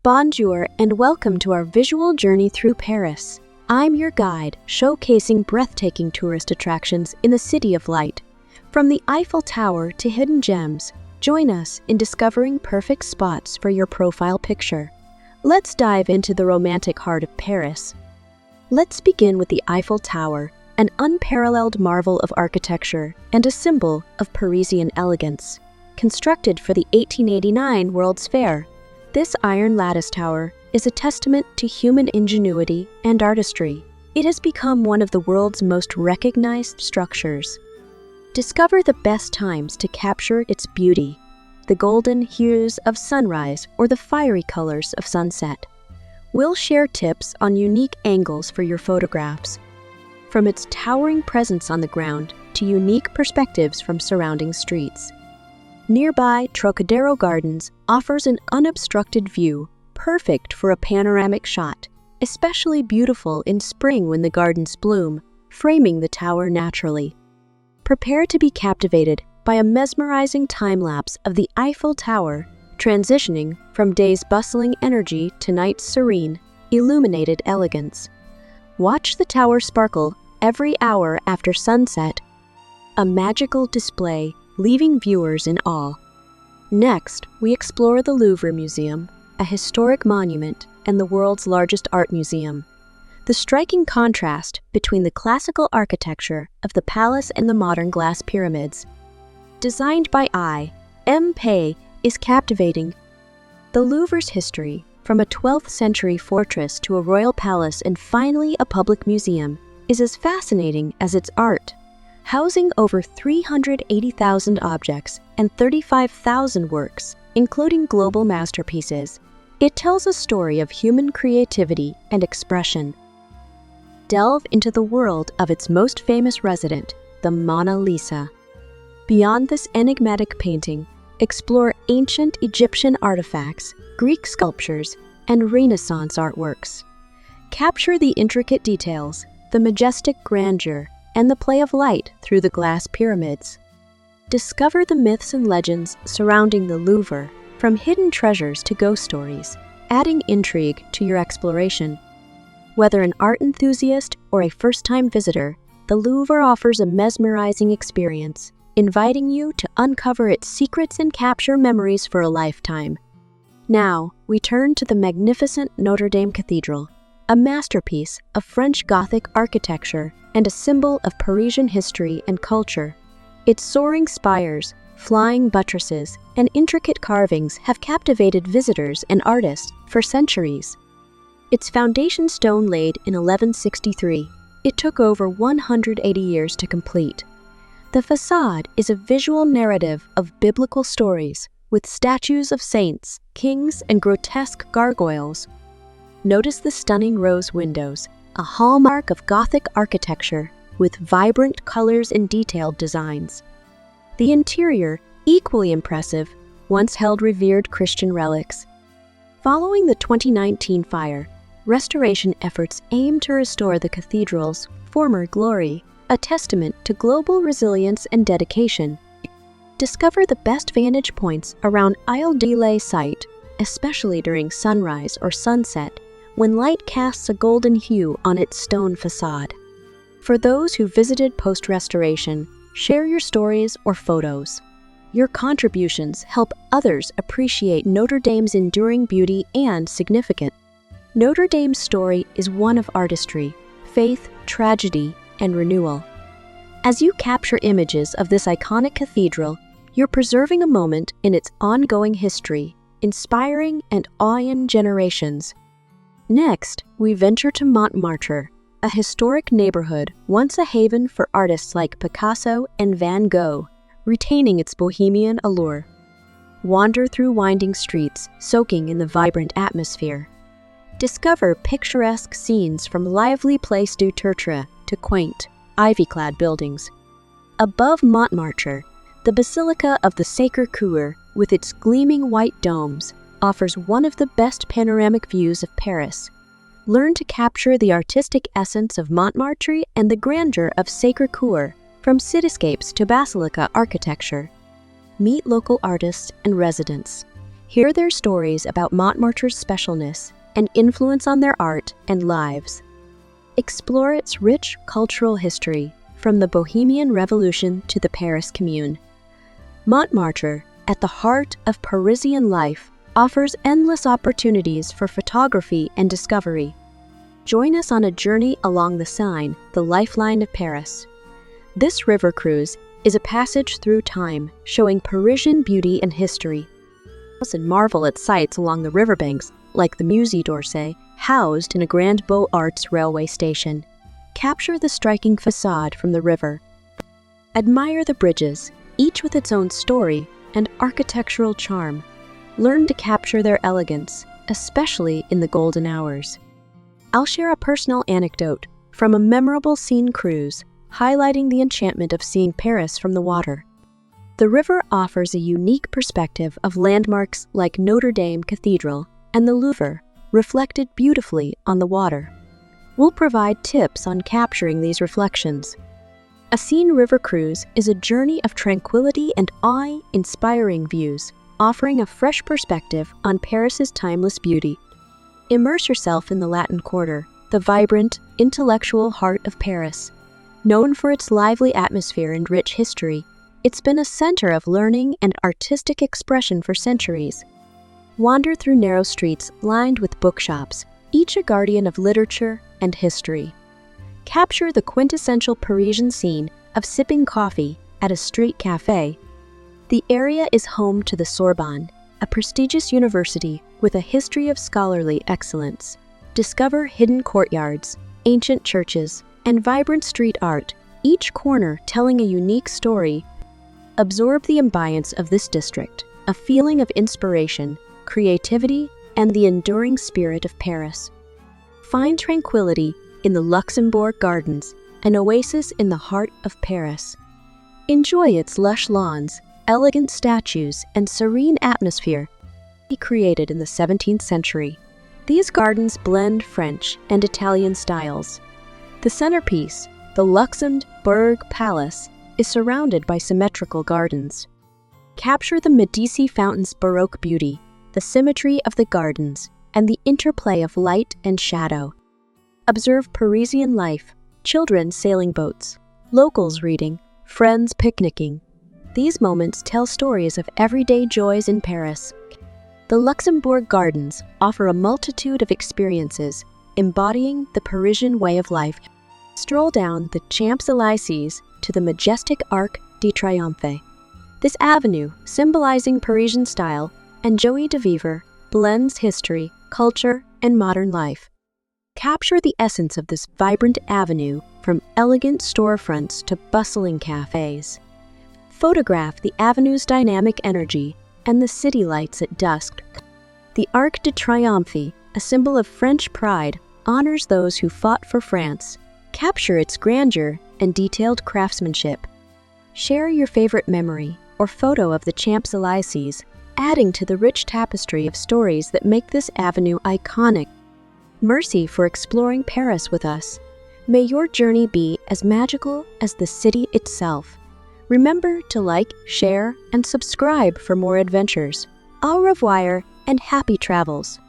Bonjour and welcome to our visual journey through Paris. I'm your guide, showcasing breathtaking tourist attractions in the City of Light. From the Eiffel Tower to hidden gems, join us in discovering perfect spots for your profile picture. Let's dive into the romantic heart of Paris. Let's begin with the Eiffel Tower, an unparalleled marvel of architecture and a symbol of Parisian elegance. Constructed for the 1889 World's Fair, this iron lattice tower is a testament to human ingenuity and artistry. It has become one of the world's most recognized structures. Discover the best times to capture its beauty, the golden hues of sunrise or the fiery colors of sunset. We'll share tips on unique angles for your photographs, from its towering presence on the ground to unique perspectives from surrounding streets. Nearby, Trocadero Gardens offers an unobstructed view, perfect for a panoramic shot, especially beautiful in spring when the gardens bloom, framing the tower naturally. Prepare to be captivated by a mesmerizing time-lapse of the Eiffel Tower, transitioning from day's bustling energy to night's serene, illuminated elegance. Watch the tower sparkle every hour after sunset, a magical display leaving viewers in awe. Next, we explore the Louvre Museum, a historic monument and the world's largest art museum. The striking contrast between the classical architecture of the palace and the modern glass pyramids, designed by I.M. Pei, is captivating. The Louvre's history, from a 12th century fortress to a royal palace and finally a public museum, is as fascinating as its art. Housing over 380,000 objects and 35,000 works, including global masterpieces, it tells a story of human creativity and expression. Delve into the world of its most famous resident, the Mona Lisa. Beyond this enigmatic painting, explore ancient Egyptian artifacts, Greek sculptures, and Renaissance artworks. Capture the intricate details, the majestic grandeur, and the play of light through the glass pyramids. Discover the myths and legends surrounding the Louvre, from hidden treasures to ghost stories, adding intrigue to your exploration. Whether an art enthusiast or a first-time visitor, the Louvre offers a mesmerizing experience, inviting you to uncover its secrets and capture memories for a lifetime. Now, we turn to the magnificent Notre Dame Cathedral, a masterpiece of French Gothic architecture and a symbol of Parisian history and culture. Its soaring spires, flying buttresses, and intricate carvings have captivated visitors and artists for centuries. Its foundation stone laid in 1163, it took over 180 years to complete. The facade is a visual narrative of biblical stories, with statues of saints, kings, and grotesque gargoyles. Notice the stunning rose windows, a hallmark of Gothic architecture with vibrant colors and detailed designs. The interior, equally impressive, once held revered Christian relics. Following the 2019 fire, restoration efforts aim to restore the cathedral's former glory, a testament to global resilience and dedication. Discover the best vantage points around Isle de la Cité, especially during sunrise or sunset, when light casts a golden hue on its stone facade. For those who visited post-restoration, share your stories or photos. Your contributions help others appreciate Notre Dame's enduring beauty and significance. Notre Dame's story is one of artistry, faith, tragedy, and renewal. As you capture images of this iconic cathedral, you're preserving a moment in its ongoing history, inspiring and awing generations. Next, we venture to Montmartre, a historic neighborhood once a haven for artists like Picasso and Van Gogh, retaining its bohemian allure. Wander through winding streets, soaking in the vibrant atmosphere. Discover picturesque scenes from lively Place du Tertre to quaint, ivy-clad buildings. Above Montmartre, the Basilica of the Sacré-Cœur, with its gleaming white domes, offers one of the best panoramic views of Paris. Learn to capture the artistic essence of Montmartre and the grandeur of Sacré-Cœur, from cityscapes to basilica architecture. Meet local artists and residents. Hear their stories about Montmartre's specialness and influence on their art and lives. Explore its rich cultural history, from the Bohemian Revolution to the Paris Commune. Montmartre, at the heart of Parisian life, offers endless opportunities for photography and discovery. Join us on a journey along the Seine, the lifeline of Paris. This river cruise is a passage through time, showing Parisian beauty and history. And marvel at sights along the riverbanks, like the Musée d'Orsay, housed in a Grand Beaux Arts railway station. Capture the striking facade from the river. Admire the bridges, each with its own story and architectural charm. Learn to capture their elegance, especially in the golden hours. I'll share a personal anecdote from a memorable Seine cruise, highlighting the enchantment of seeing Paris from the water. The river offers a unique perspective of landmarks like Notre Dame Cathedral and the Louvre, reflected beautifully on the water. We'll provide tips on capturing these reflections. A Seine river cruise is a journey of tranquility and awe-inspiring views, offering a fresh perspective on Paris's timeless beauty. Immerse yourself in the Latin Quarter, the vibrant, intellectual heart of Paris. Known for its lively atmosphere and rich history, it's been a center of learning and artistic expression for centuries. Wander through narrow streets lined with bookshops, each a guardian of literature and history. Capture the quintessential Parisian scene of sipping coffee at a street cafe. The area is home to the Sorbonne, a prestigious university with a history of scholarly excellence. Discover hidden courtyards, ancient churches, and vibrant street art, each corner telling a unique story. Absorb the ambience of this district, a feeling of inspiration, creativity, and the enduring spirit of Paris. Find tranquility in the Luxembourg Gardens, an oasis in the heart of Paris. Enjoy its lush lawns, elegant statues, and serene atmosphere. Created in the 17th century, these gardens blend French and Italian styles. The centerpiece, the Luxembourg Palace, is surrounded by symmetrical gardens. Capture the Medici fountain's Baroque beauty, the symmetry of the gardens, and the interplay of light and shadow. Observe Parisian life, children sailing boats, locals reading, friends picnicking. These moments tell stories of everyday joys in Paris. The Luxembourg Gardens offer a multitude of experiences, embodying the Parisian way of life. Stroll down the Champs-Élysées to the majestic Arc de Triomphe. This avenue, symbolizing Parisian style and joie de vivre, blends history, culture, and modern life. Capture the essence of this vibrant avenue, from elegant storefronts to bustling cafes. Photograph the avenue's dynamic energy and the city lights at dusk. The Arc de Triomphe, a symbol of French pride, honors those who fought for France. Capture its grandeur and detailed craftsmanship. Share your favorite memory or photo of the Champs-Élysées, adding to the rich tapestry of stories that make this avenue iconic. Merci for exploring Paris with us. May your journey be as magical as the city itself. Remember to like, share, and subscribe for more adventures. Au revoir and happy travels.